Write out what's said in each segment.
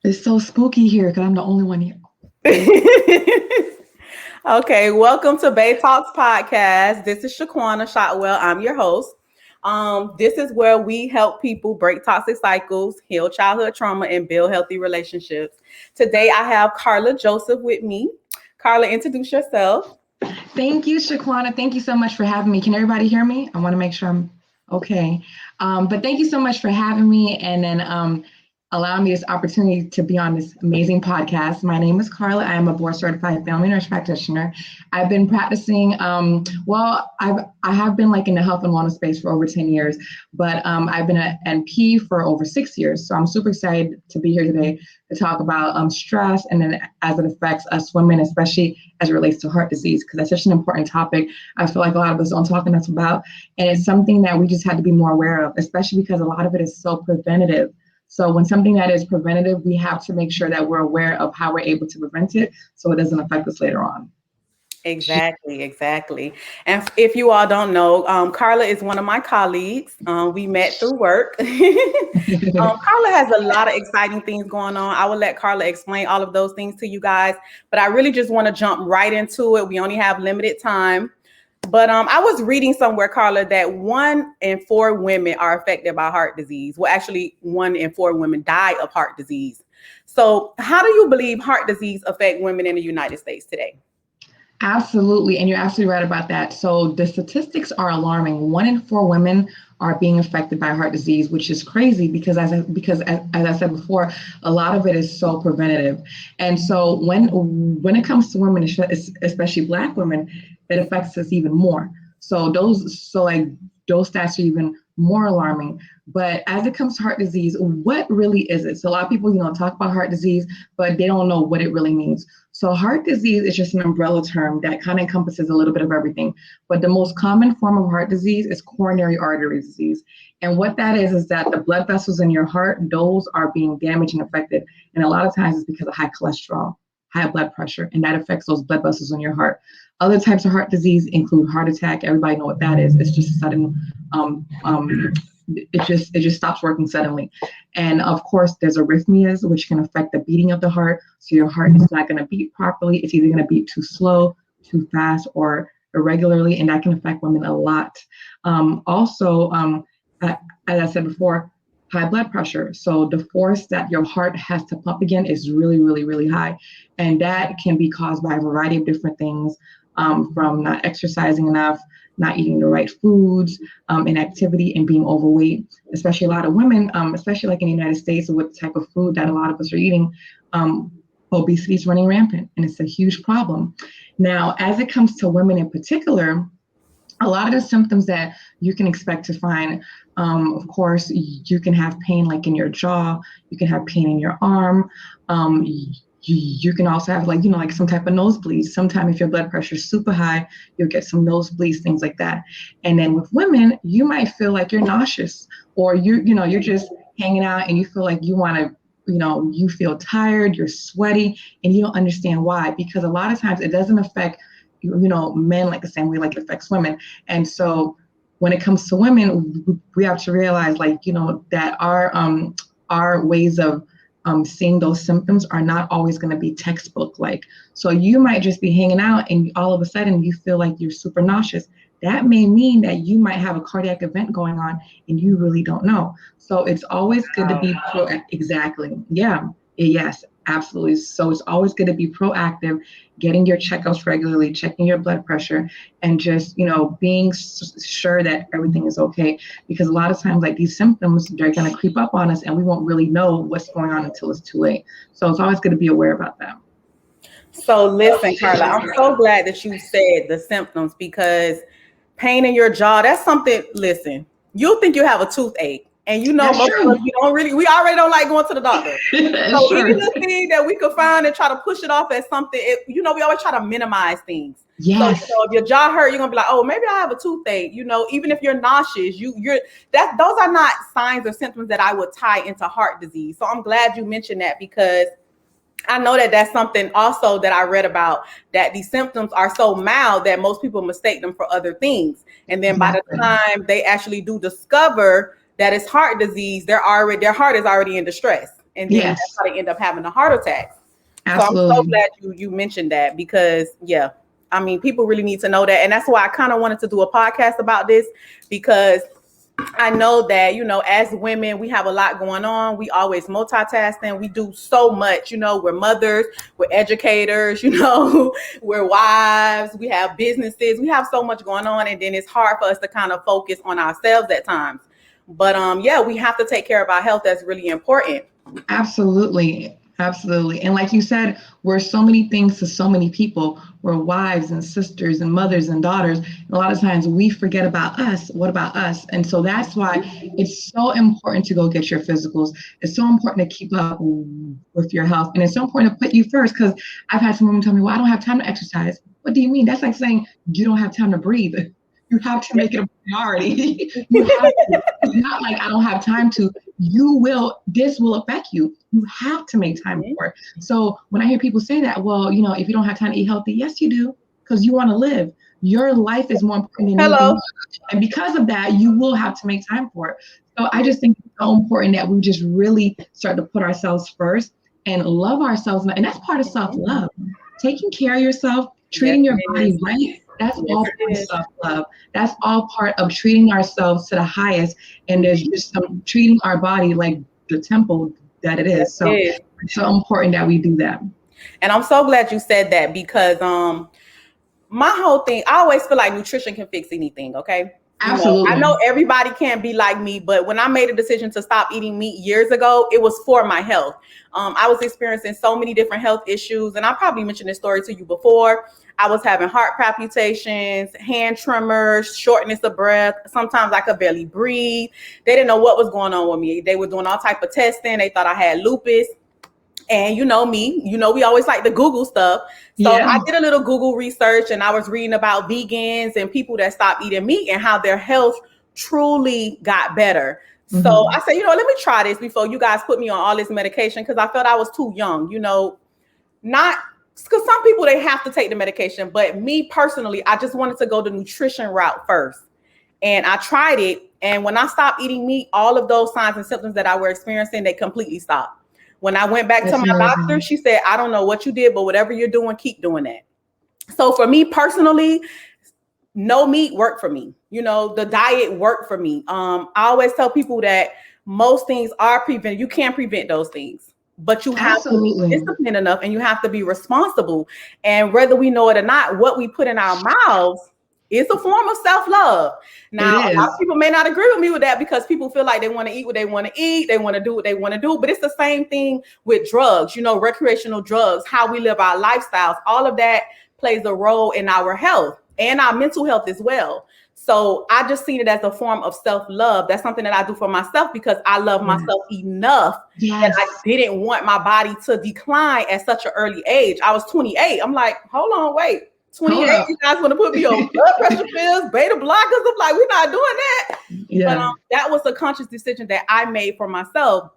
It's so spooky here because I'm the only one here. Okay, welcome to BAETalks podcast. This is Shaquana Shotwell. I'm your host. This is where we help people break toxic cycles, heal childhood trauma, and build healthy relationships. Today, I have Carla Joseph with me. Carla, introduce yourself. Thank you, Shaquana. Thank you so much for having me. Can everybody hear me? I want to make sure I'm okay. But thank you so much for having me and then allowing me this opportunity to be on this amazing podcast. My name is Carla. I am a board certified family nurse practitioner. I've been practicing, I have been like in the health and wellness space for over 10 years, but I've been an NP for over 6 years. So I'm super excited to be here today to talk about stress and then as it affects us women, especially as it relates to heart disease, because that's such an important topic. I feel like a lot of us don't talk enough about, and it's something that we just had to be more aware of, especially because a lot of it is so preventative. So when something that is preventative, we have to make sure that we're aware of how we're able to prevent it so it doesn't affect us later on. Exactly. And if you all don't know, Carla is one of my colleagues. We met through work. Carla has a lot of exciting things going on. I will let Carla explain all of those things to you guys, but I really just want to jump right into it. We only have limited time. But I was reading somewhere, Carla, that 1 in 4 women are affected by heart disease. Well, actually, 1 in 4 women die of heart disease. So how do you believe heart disease affect women in the United States today? Absolutely. And you're absolutely right about that. So the statistics are alarming. 1 in 4 women are being affected by heart disease, which is crazy because as I said before, a lot of it is so preventative. And so when it comes to women, especially Black women, it affects us even more. Those stats are even more alarming. But as it comes to heart disease, what really is it? So a lot of people, talk about heart disease, but they don't know what it really means. So heart disease is just an umbrella term that kind of encompasses a little bit of everything. But the most common form of heart disease is coronary artery disease. And what that is that the blood vessels in your heart, those are being damaged and affected. And a lot of times it's because of high cholesterol, high blood pressure, and that affects those blood vessels in your heart. Other types of heart disease include heart attack. Everybody know what that is. It's just a sudden, it just stops working suddenly. And of course, there's arrhythmias, which can affect the beating of the heart. So your heart is not going to beat properly. It's either going to beat too slow, too fast, or irregularly, and that can affect women a lot. As I said before, high blood pressure. So the force that your heart has to pump again is really, really, really high. And that can be caused by a variety of different things, from not exercising enough, not eating the right foods, inactivity, and being overweight. Especially a lot of women, especially like in the United States, with the type of food that a lot of us are eating, obesity is running rampant, and it's a huge problem. Now, as it comes to women in particular, a lot of the symptoms that you can expect to find, of course, you can have pain like in your jaw, you can have pain in your arm. You can also have like some type of nosebleeds. Sometimes if your blood pressure is super high, you'll get some nosebleeds, things like that. And then with women, you might feel like you're nauseous, or you're just hanging out and you feel like you want to, you feel tired, you're sweaty, and you don't understand why, because a lot of times it doesn't affect men like the same way like it affects women. And so when it comes to women, we have to realize that our ways of seeing those symptoms are not always going to be textbook like. So you might just be hanging out and all of a sudden you feel like you're super nauseous. That may mean that you might have a cardiac event going on and you really don't know. So it's always good to be exactly. Yeah. Yes, absolutely. So it's always good to be proactive, getting your checkups regularly, checking your blood pressure, and just, being sure that everything is okay. Because a lot of times, like these symptoms, they're going to creep up on us and we won't really know what's going on until it's too late. So it's always good to be aware about that. So listen, Carla, I'm so glad that you said the symptoms because pain in your jaw, that's something, listen, you'll think you have a toothache. And That's most of true. us, we already don't like going to the doctor. So Sure. any little thing that we could find and try to push it off as something, we always try to minimize things. Yes. So if your jaw hurt, you're gonna be like, oh, maybe I have a toothache. Even if you're nauseous, those are not signs or symptoms that I would tie into heart disease. So I'm glad you mentioned that because I know that that's something also that I read about, that these symptoms are so mild that most people mistake them for other things. And then by the time they actually do discover that it's heart disease, their heart is already in distress. And then Yes. that's how they end up having a heart attack. Absolutely. So I'm so glad you mentioned that, because I mean, people really need to know that. And that's why I kind of wanted to do a podcast about this, because I know that, as women, we have a lot going on. We always multitasking. We do so much, we're mothers, we're educators, we're wives, we have businesses, we have so much going on. And then it's hard for us to kind of focus on ourselves at times. But we have to take care of our health. That's really important. Absolutely. Absolutely. And like you said, we're so many things to so many people. We're wives and sisters and mothers and daughters. And a lot of times we forget about us. What about us? And so that's why it's so important to go get your physicals. It's so important to keep up with your health. And it's so important to put you first, because I've had some women tell me, well, I don't have time to exercise. What do you mean? That's like saying you don't have time to breathe. You have to make it a priority. You have to. It's not like I don't have time to. This will affect you. You have to make time for it. So when I hear people say that, well, if you don't have time to eat healthy, yes, you do, because you want to live. Your life is more important than anything else. And because of that, you will have to make time for it. So I just think it's so important that we just really start to put ourselves first and love ourselves. And that's part of self-love. Taking care of yourself, treating your body right. That's all part of self-love. That's all part of treating ourselves to the highest. And there's just treating our body like the temple that it is. So it's so important that we do that. And I'm so glad you said that, because my whole thing, I always feel like nutrition can fix anything. Okay. Absolutely. I know everybody can't be like me, but when I made a decision to stop eating meat years ago, it was for my health. I was experiencing so many different health issues, and I probably mentioned this story to you before. I was having heart palpitations, hand tremors, shortness of breath. Sometimes I could barely breathe. They didn't know what was going on with me. They were doing all type of testing. They thought I had lupus. And me, we always like to Google stuff. So I did a little Google research, and I was reading about vegans and people that stopped eating meat and how their health truly got better. Mm-hmm. So I said, let me try this before you guys put me on all this medication, because I felt I was too young, not because some people, they have to take the medication. But me personally, I just wanted to go the nutrition route first. And I tried it. And when I stopped eating meat, all of those signs and symptoms that I were experiencing, they completely stopped. When I went back to my doctor, she said, I don't know what you did, but whatever you're doing, keep doing that. So for me personally, no meat worked for me. The diet worked for me. I always tell people that most things are prevented. You can't prevent those things, but you have to be disciplined enough, and you have to be responsible. And whether we know it or not, what we put in our mouths is a form of self-love. Now, a lot of people may not agree with me with that, because people feel like they want to eat what they want to eat. They want to do what they want to do. But it's the same thing with drugs, recreational drugs, how we live our lifestyles. All of that plays a role in our health and our mental health as well. So I just seen it as a form of self-love. That's something that I do for myself, because I love myself enough that I didn't want my body to decline at such an early age. I was 28. I'm like, hold on, wait. 28, you guys want to put me on blood pressure pills, beta blockers? I'm like, we're not doing that. Yeah. But that was a conscious decision that I made for myself.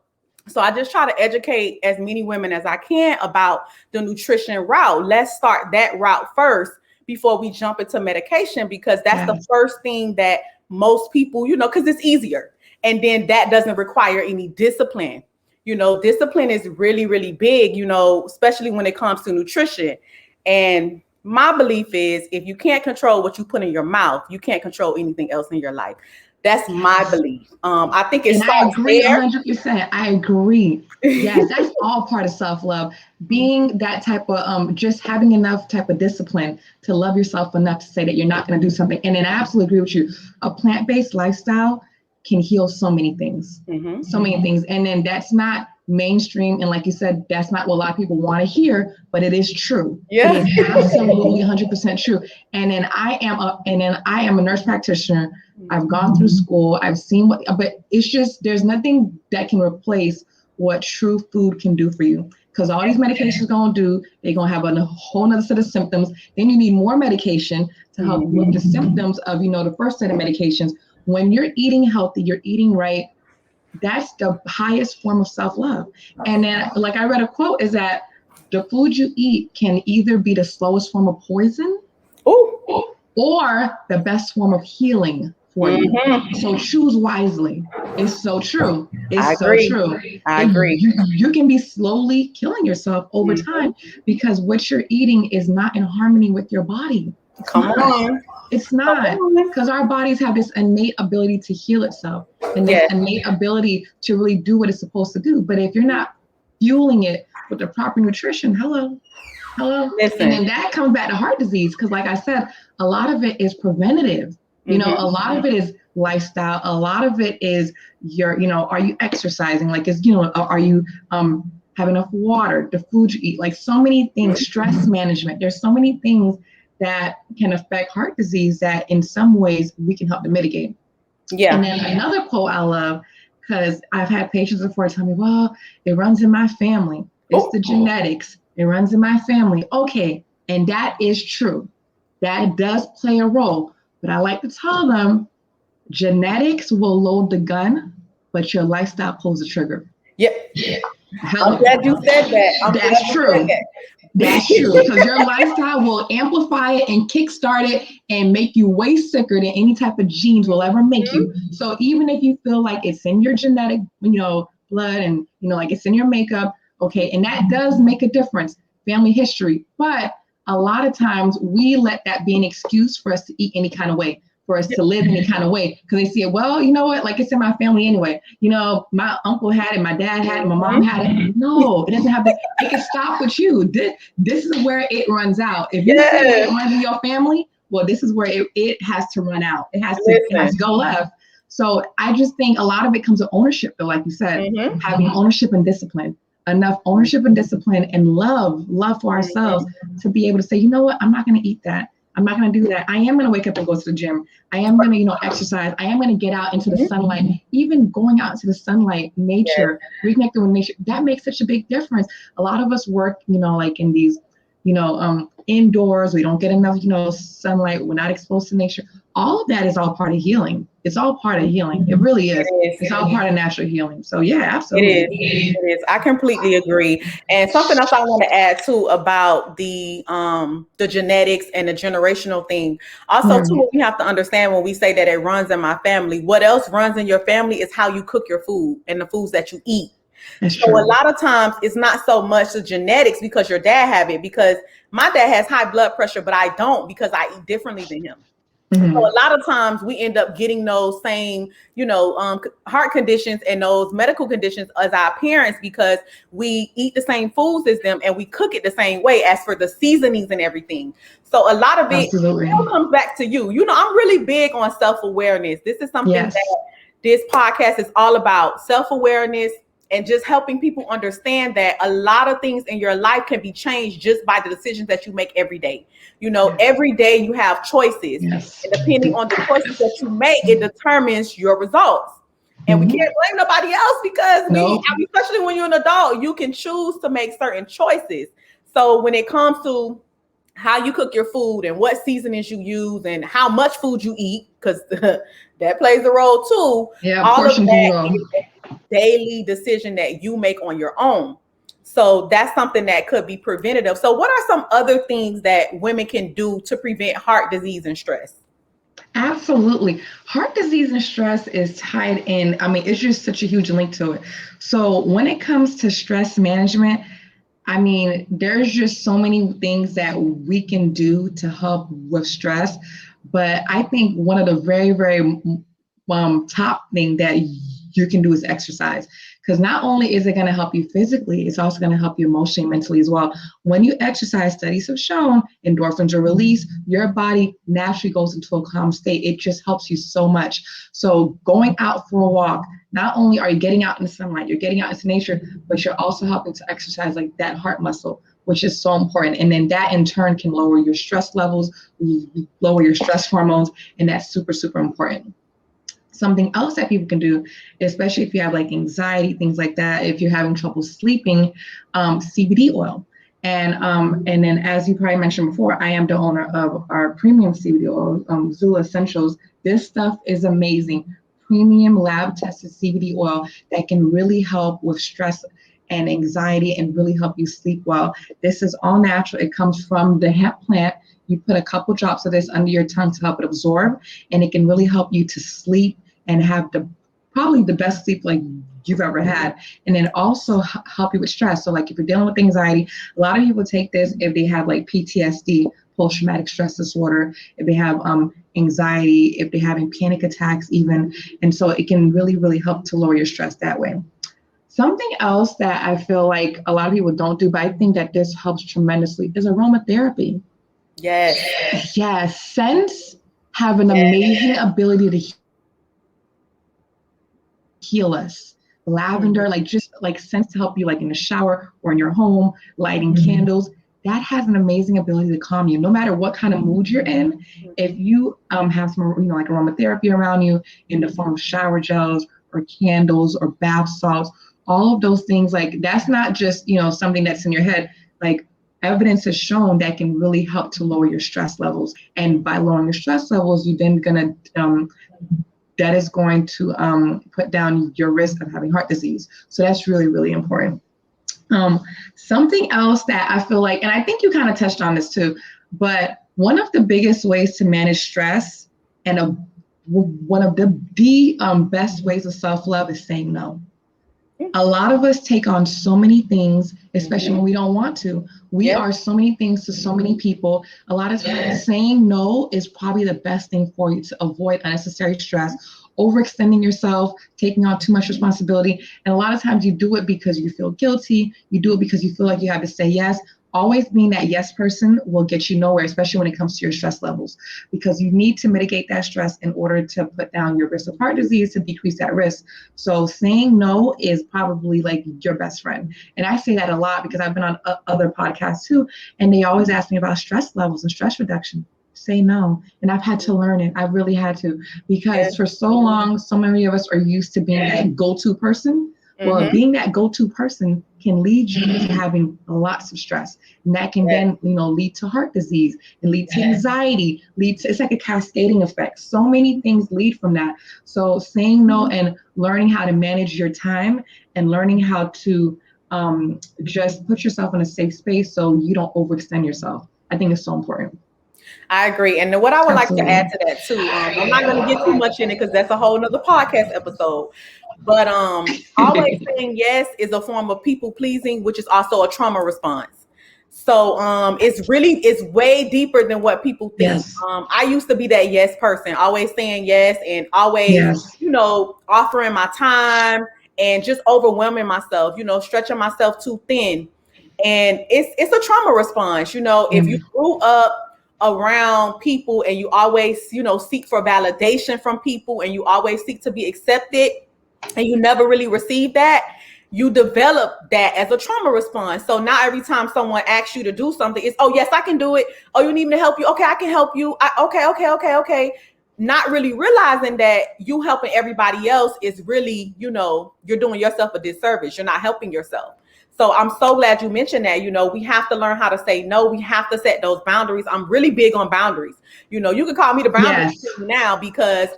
So I just try to educate as many women as I can about the nutrition route. Let's start that route first before we jump into medication, because that's the first thing that most people, because it's easier. And then that doesn't require any discipline. Discipline is really, really big, especially when it comes to nutrition. And my belief is, if you can't control what you put in your mouth, you can't control anything else in your life. That's my belief. I think it's. And I agree 100%. I agree. Yes, that's all part of self-love. Being that type of, just having enough type of discipline to love yourself enough to say that you're not going to do something. And then I absolutely agree with you. A plant-based lifestyle can heal so many things. Mm-hmm. So many things. And then that's not mainstream, and like you said, that's not what a lot of people want to hear, but it is true. Yeah, it is absolutely 100% true. And then I am a nurse practitioner. I've gone through school. I've seen but it's just, there's nothing that can replace what true food can do for you. Because all these medications they're gonna have a whole nother set of symptoms. Then you need more medication to help with the symptoms of the first set of medications. When you're eating healthy, you're eating right. That's the highest form of self-love. And then, like I read a quote, is that the food you eat can either be the slowest form of poison or the best form of healing for you. So choose wisely. It's so true. It's so true. I agree. You can be slowly killing yourself over time because what you're eating is not in harmony with your body. It's not, because our bodies have this innate ability to heal itself and this innate ability to really do what it's supposed to do. But if you're not fueling it with the proper nutrition, hello. Listen. And then that comes back to heart disease, because like I said, a lot of it is preventative. You know, a lot of it is lifestyle. A lot of it is are you exercising? Like, are you have enough water, the food you eat? Like, so many things, stress management. There's so many things that can affect heart disease that in some ways we can help to mitigate. Yeah. And then another quote I love, because I've had patients before tell me, well, it runs in my family. It's the genetics. It runs in my family. Okay. And that is true. That does play a role. But I like to tell them, genetics will load the gun, but your lifestyle pulls the trigger. Yep. I'm glad you said that. That's true. That's true, because your lifestyle will amplify it and kickstart it and make you way sicker than any type of genes will ever make you. So even if you feel like it's in your genetic, blood and, like it's in your makeup, okay, and that does make a difference, family history. But a lot of times we let that be an excuse for us to eat any kind of way, for us to live any kind of way, because they say, well, you know what, like it's in my family anyway. My uncle had it, my dad had it, my mom had it. No, it doesn't have that. It can stop with you. This is where it runs out. If you say it runs in your family, well, this is where it has to run out. It has to go left. So I just think a lot of it comes with ownership, though, like you said, having ownership and discipline. Enough ownership and discipline and love for ourselves to be able to say, you know what, I'm not going to eat that. I'm not going to do that. I am going to wake up and go to the gym. I am going to, exercise. I am going to get out into the sunlight. Even going out into the sunlight, nature, reconnecting with nature, that makes such a big difference. A lot of us work, like in these, indoors. We don't get enough, sunlight. We're not exposed to nature. All of that is all part of healing. It's all part of healing. It really is. It's all part of natural healing. So yeah, absolutely. It is. I completely agree. And something else I want to add too about the genetics and the generational thing. Also too, we have to understand when we say that it runs in my family, what else runs in your family is how you cook your food and the foods that you eat. So a lot of times it's not so much the genetics because your dad have it, because my dad has high blood pressure, but I don't, because I eat differently than him. So a lot of times we end up getting those same, heart conditions and those medical conditions as our parents, because we eat the same foods as them and we cook it the same way as for the seasonings and everything. So a lot of it still comes back to you. I'm really big on self-awareness. This is something that this podcast is all about, self-awareness, and just helping people understand that a lot of things in your life can be changed just by the decisions that you make every day. Every day you have choices. And depending on the choices that you make, it determines your results. And we can't blame nobody else, because especially when you're an adult, you can choose to make certain choices. So when it comes to how you cook your food and what seasonings you use and how much food you eat, because that plays a role too. All of that is a daily decision that you make on your own. So that's something that could be preventative. So what are some other things that women can do to prevent heart disease and stress? Absolutely. Heart disease and stress is tied in. I mean, it's just such a huge link to it. So when it comes to stress management, I mean, there's just so many things that we can do to help with stress. But I think one of the very, very top thing that you can do is exercise. Because not only is it going to help you physically, it's also going to help you emotionally, mentally as well. When you exercise, studies have shown endorphins are released, your body naturally goes into a calm state. It just helps you so much. So going out for a walk, not only are you getting out in the sunlight, you're getting out into nature, but you're also helping to exercise like that heart muscle, which is so important. And then that in turn can lower your stress levels, lower your stress hormones, and that's super, super important. Something else that people can do, especially if you have like anxiety, things like that, if you're having trouble sleeping, CBD oil. And then, as you probably mentioned before, I am the owner of our premium CBD oil, Zula Essentials. This stuff is amazing. Premium lab tested CBD oil that can really help with stress and anxiety and really help you sleep well. This is all natural. It comes from the hemp plant. You put a couple drops of this under your tongue to help it absorb, and it can really help you to sleep and have probably the best sleep like you've ever had. And then also help you with stress. So like if you're dealing with anxiety, a lot of people take this if they have like PTSD, post-traumatic stress disorder, if they have anxiety, if they're having panic attacks even. And so it can really, really help to lower your stress that way. Something else that I feel like a lot of people don't do, but I think that this helps tremendously, is aromatherapy. Yes. Yes. Scents have an amazing ability to heal us. Lavender, like just like scents to help you like in the shower or in your home, lighting candles. That has an amazing ability to calm you. No matter what kind of mood you're in, if you have some, like aromatherapy around you in the form of shower gels or candles or bath salts, all of those things, like that's not just, something that's in your head. Like evidence has shown that can really help to lower your stress levels. And by lowering your stress levels, you're then that is going to put down your risk of having heart disease. So that's really, really important. Something else that I feel like, and I think you kind of touched on this too, but one of the biggest ways to manage stress and one of the best ways of self-love is saying no. A lot of us take on so many things, especially when we don't want to. We are so many things to so many people. A lot of times saying no is probably the best thing for you to avoid unnecessary stress, overextending yourself, taking on too much responsibility. And a lot of times you do it because you feel guilty. You do it because you feel like you have to say yes. Always being that yes person will get you nowhere, especially when it comes to your stress levels, because you need to mitigate that stress in order to put down your risk of heart disease, to decrease that risk. So saying no is probably like your best friend. And I say that a lot because I've been on other podcasts too, and they always ask me about stress levels and stress reduction. Say no. And I've had to learn it. I really had to, because for so long, so many of us are used to being that go-to person. Well, being that go-to person can lead you to having lots of stress. And that can then, lead to heart disease and lead to anxiety, it's like a cascading effect. So many things lead from that. So saying no and learning how to manage your time and learning how to just put yourself in a safe space so you don't overextend yourself, I think is so important. I agree. And what I would like to add to that too, I'm not going to get too much in it because that's a whole nother podcast episode. But always saying yes is a form of people pleasing, which is also a trauma response. So it's way deeper than what people think. Yes. I used to be that yes person, always saying yes and always, offering my time and just overwhelming myself, stretching myself too thin. And it's a trauma response. If you grew up around people and you always, seek for validation from people and you always seek to be accepted and you never really receive that, you develop that as a trauma response. So now every time someone asks you to do something, it's, oh, yes, I can do it. Oh, you need me to help you? Okay, I can help you. Okay. Not really realizing that you helping everybody else is really, you're doing yourself a disservice. You're not helping yourself. So I'm so glad you mentioned that. We have to learn how to say no. We have to set those boundaries. I'm really big on boundaries. You can call me the boundaries now because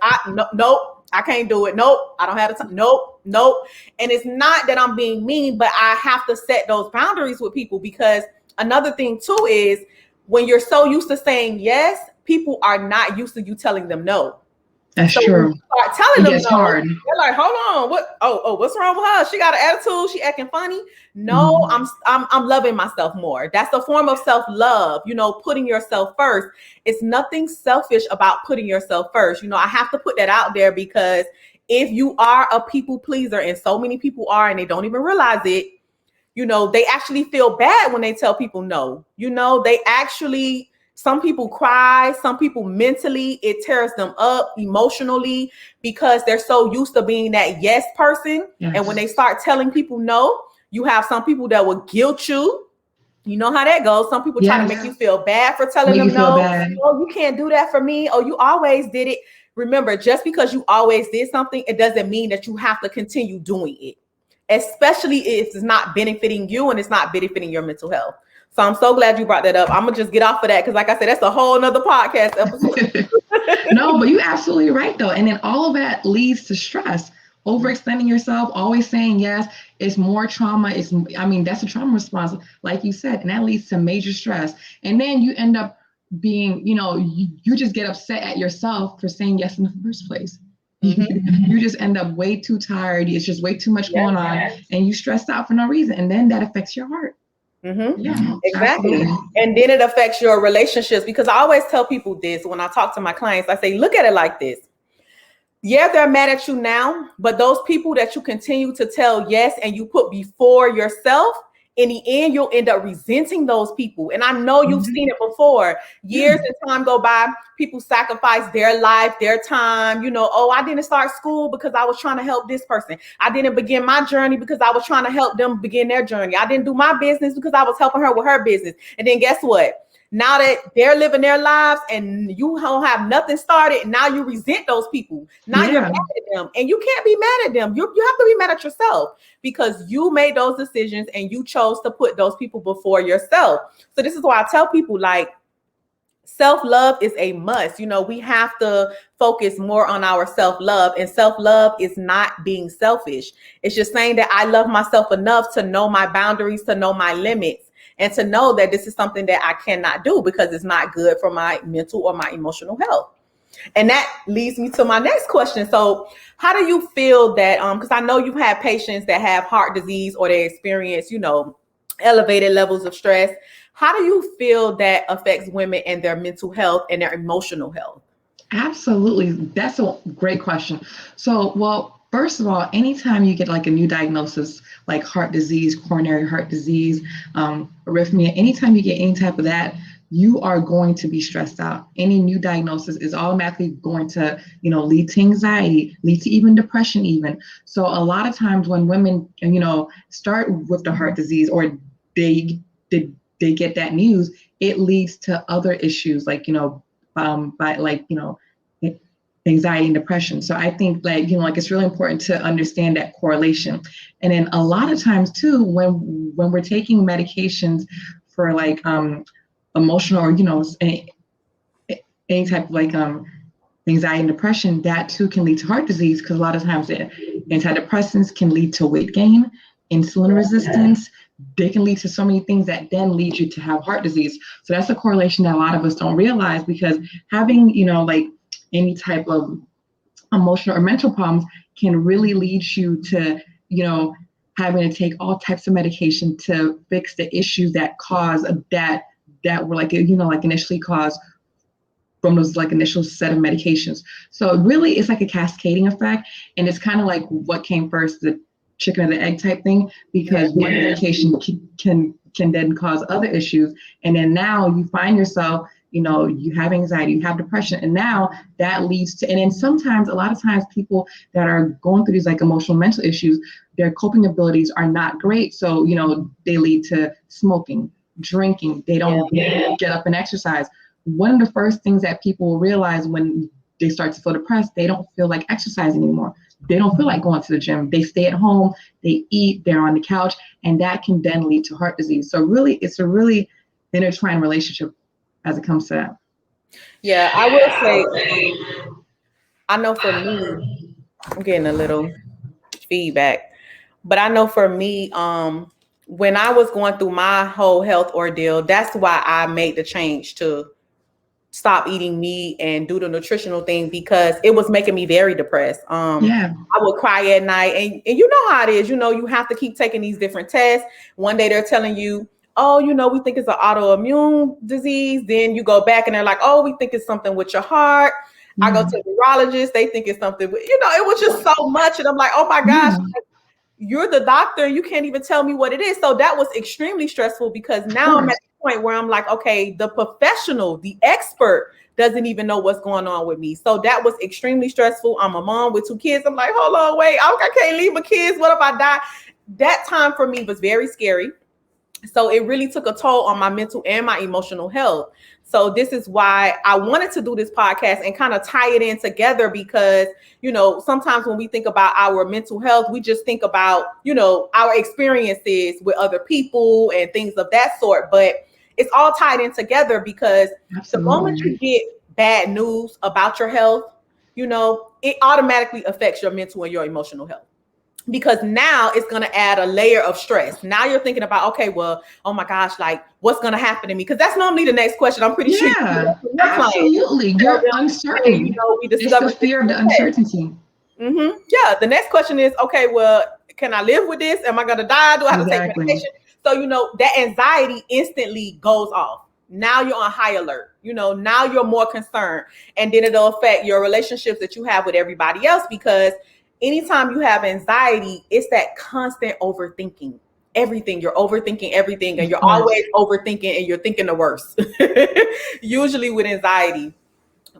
nope, I can't do it. Nope, I don't have the time. Nope. And it's not that I'm being mean, but I have to set those boundaries with people, because another thing too is when you're so used to saying yes, people are not used to you telling them no. That's true. When you start telling them no, hard. They're like, hold on, what? Oh, what's wrong with her? She got an attitude. She acting funny. No, I'm loving myself more. That's a form of self-love. Putting yourself first. It's nothing selfish about putting yourself first. I have to put that out there, because if you are a people pleaser, and so many people are, and they don't even realize it, they actually feel bad when they tell people no. Some people cry, some people mentally, it tears them up emotionally because they're so used to being that yes person. Yes. And when they start telling people no, you have some people that will guilt you. You know how that goes. Some people try to make you feel bad for telling them no. Oh, you can't do that for me. Oh, you always did it. Remember, just because you always did something, it doesn't mean that you have to continue doing it, especially if it's not benefiting you and it's not benefiting your mental health. So I'm so glad you brought that up. I'm going to just get off of that because, like I said, that's a whole nother podcast episode. No, but you're absolutely right, though. And then all of that leads to stress. overextending yourself, always saying yes, it's more trauma. That's a trauma response, like you said, and that leads to major stress. And then you end up being, you just get upset at yourself for saying yes in the first place. You just end up way too tired. It's just way too much going on, and you stressed out for no reason. And then that affects your heart. Yeah, exactly. And then it affects your relationships, because I always tell people this when I talk to my clients. I say, look at it like this. Yeah, they're mad at you now, but those people that you continue to tell yes and you put before yourself, in the end, you'll end up resenting those people. And I know you've seen it before. Years and time go by, people sacrifice their life, their time. Oh, I didn't start school because I was trying to help this person. I didn't begin my journey because I was trying to help them begin their journey. I didn't do my business because I was helping her with her business. And then guess what? Now that they're living their lives and you don't have nothing started, now you resent those people. Now you're mad at them, and you can't be mad at them. You have to be mad at yourself, because you made those decisions and you chose to put those people before yourself. So this is why I tell people, like, self-love is a must. We have to focus more on our self-love, and self-love is not being selfish. It's just saying that I love myself enough to know my boundaries, to know my limits, and to know that this is something that I cannot do because it's not good for my mental or my emotional health. And that leads me to my next question. So how do you feel that, because I know you've had patients that have heart disease or they experience, elevated levels of stress. How do you feel that affects women and their mental health and their emotional health? Absolutely. That's a great question. So, well, first of all, anytime you get like a new diagnosis, like heart disease, coronary heart disease, arrhythmia, anytime you get any type of that, you are going to be stressed out. Any new diagnosis is automatically going to, lead to anxiety, lead to even depression even. So a lot of times when women, start with the heart disease, or they get that news, it leads to other issues like, anxiety and depression. So I think it's really important to understand that correlation. And then a lot of times too, when we're taking medications for like emotional or any type of anxiety and depression, that too can lead to heart disease, because a lot of times antidepressants can lead to weight gain, insulin resistance. They can lead to so many things that then lead you to have heart disease. So that's a correlation that a lot of us don't realize, because having, any type of emotional or mental problems can really lead you to, having to take all types of medication to fix the issues that cause that were initially caused from those initial set of medications. So really it's like a cascading effect, and it's kind of like what came first, the chicken or the egg type thing, because one medication can then cause other issues. And then now you find yourself, you have anxiety, you have depression, and now that leads to, and then sometimes, a lot of times, people that are going through these emotional mental issues, their coping abilities are not great. So, they lead to smoking, drinking, they don't get up and exercise. One of the first things that people will realize when they start to feel depressed, they don't feel like exercising anymore. They don't feel like going to the gym. They stay at home, they eat, they're on the couch, and that can then lead to heart disease. So really, it's a really intertwined relationship as it comes to that. Yeah, I will say, I know for me, I'm getting a little feedback, but I know for me, when I was going through my whole health ordeal, that's why I made the change to stop eating meat and do the nutritional thing, because it was making me very depressed. I would cry at night, and you know how it is, you have to keep taking these different tests. One day they're telling you, oh, we think it's an autoimmune disease. Then you go back and they're like, oh, we think it's something with your heart. I go to a neurologist, they think it's something with, it was just so much. And I'm like, oh my gosh, you're the doctor, you can't even tell me what it is. So that was extremely stressful, because now I'm at the point where I'm like, okay, the professional, the expert doesn't even know what's going on with me. So that was extremely stressful. I'm a mom with 2 kids. I'm like, hold on, wait, I can't leave my kids. What if I die? That time for me was very scary. So it really took a toll on my mental and my emotional health. So this is why I wanted to do this podcast and kind of tie it in together, because, sometimes when we think about our mental health, we just think about, our experiences with other people and things of that sort. But it's all tied in together, because the moment you get bad news about your health, you know, it automatically affects your mental and your emotional health. Because now it's going to add a layer of stress. Now you're thinking about, okay, well, oh my gosh, like what's going to happen to me? Because that's normally the next question. I'm pretty sure. Absolutely. You're uncertain. Hey, you know, we discovered it's the fear of the uncertainty. Yeah. The next question is, okay, well, can I live with this? Am I going to die? Do I have to take medication? So, you know, that anxiety instantly goes off. Now you're on high alert. You know, now you're more concerned. And then it'll affect your relationships that you have with everybody else, because anytime you have anxiety, it's that constant overthinking everything. You're overthinking everything, and you're always overthinking, and you're thinking the worst, usually with anxiety.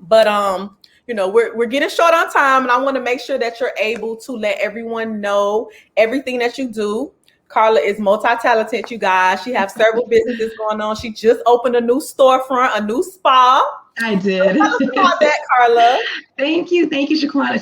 But you know, we're getting short on time, and I want to make sure that you're able to let everyone know everything that you do. Carla is multi-talented, you guys. She has several businesses going on. She just opened a new storefront, a new spa. I did. Tell us about that, Carla. Thank you, Shaquana.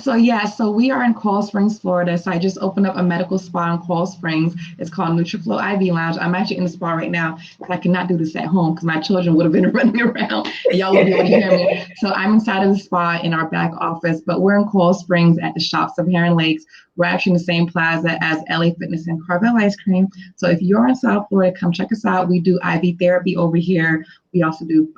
So we are in Coral Springs, Florida. So I just opened up a medical spa in Coral Springs. It's called NutriFlow IV Lounge. I'm actually in the spa right now because I cannot do this at home because my children would have been running around and y'all would be able to hear me. So I'm inside of the spa in our back office, but we're in Coral Springs at the Shops of Heron Lakes. We're actually in the same plaza as LA Fitness and Carvel Ice Cream. So if you're in South Florida, come check us out. We do IV therapy over here. We also do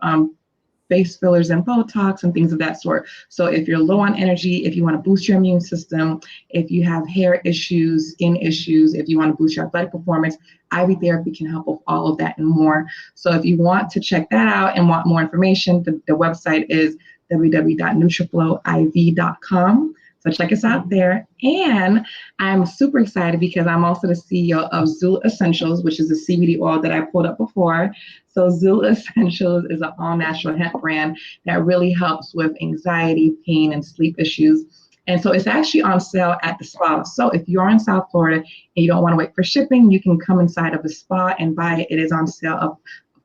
face fillers and Botox and things of that sort. So if you're low on energy, if you want to boost your immune system, if you have hair issues, skin issues, if you want to boost your athletic performance, IV therapy can help with all of that and more. So if you want to check that out and want more information, the website is www.nutriflowiv.com. So check us out there. And I'm super excited because I'm also the CEO of Zula Essentials, which is a CBD oil that I pulled up before. So Zula Essentials is an all-natural hemp brand that really helps with anxiety, pain, and sleep issues. And so it's actually on sale at the spa. So if you're in South Florida and you don't want to wait for shipping, you can come inside of the spa and buy it. It is on sale up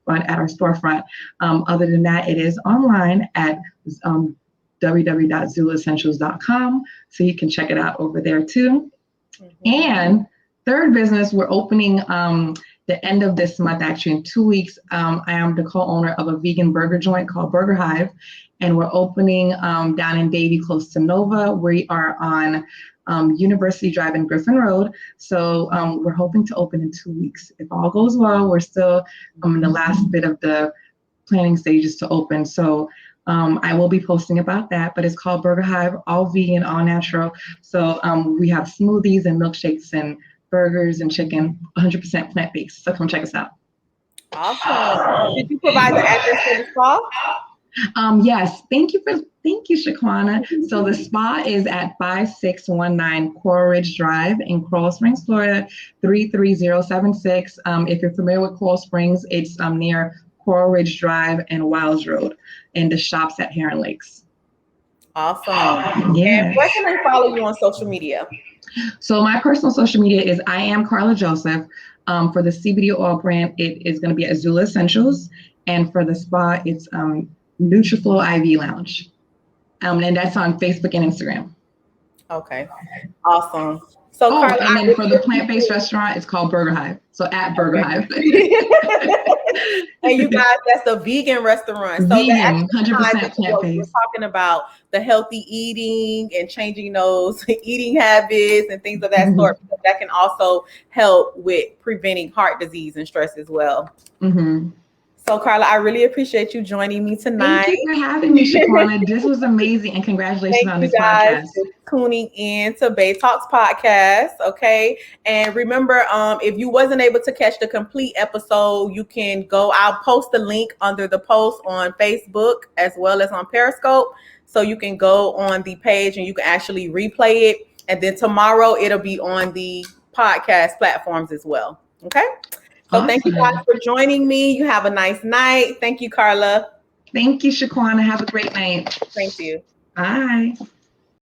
front at our storefront. Other than that, it is online at www.zulaessentials.com. So you can check it out over there too. And third business, we're opening the end of this month, actually in 2 weeks. I am the co-owner of a vegan burger joint called Burger Hive. And we're opening down in Davie, close to Nova. We are on University Drive in Griffin Road. So we're hoping to open in 2 weeks. If all goes well, we're still in the last bit of the planning stages to open. So I will be posting about that, but it's called Burger Hive, all vegan, all natural. So we have smoothies and milkshakes and burgers and chicken, 100% plant-based. So come check us out. Awesome. Did you provide the address for the spa? Yes. Thank you, Shaquana. So the spa is at 5619 Coral Ridge Drive in Coral Springs, Florida, 33076. If you're familiar with Coral Springs, it's near Coral Ridge Drive and Wiles Road, and the Shops at Heron Lakes. Awesome. Yes. And where can I follow you on social media? So my personal social media is I am Carla Joseph. For the CBD oil brand, it is going to be at Zula Essentials, and for the spa, it's NutriFlow IV Lounge, and that's on Facebook and Instagram. Okay, awesome. So, Carla, and then for the plant-based restaurant, it's called Burger Hive. So at Burger Hive. And you guys, that's the vegan restaurant. So vegan, 100% plant-based. We're talking about the healthy eating and changing those eating habits and things of that sort, because that can also help with preventing heart disease and stress as well. So, Carla, I really appreciate you joining me tonight. Thank you for having me, Shaquana. This was amazing, and congratulations on this podcast. For tuning in to BAETalks podcast, okay? And remember, if you wasn't able to catch the complete episode, you can go. I'll post the link under the post on Facebook as well as on Periscope, so you can go on the page and you can actually replay it. And then tomorrow it'll be on the podcast platforms as well. Okay. So Thank you guys for joining me. You have a nice night. Thank you, Carla. Thank you, Shaquana. Have a great night. Thank you. Bye.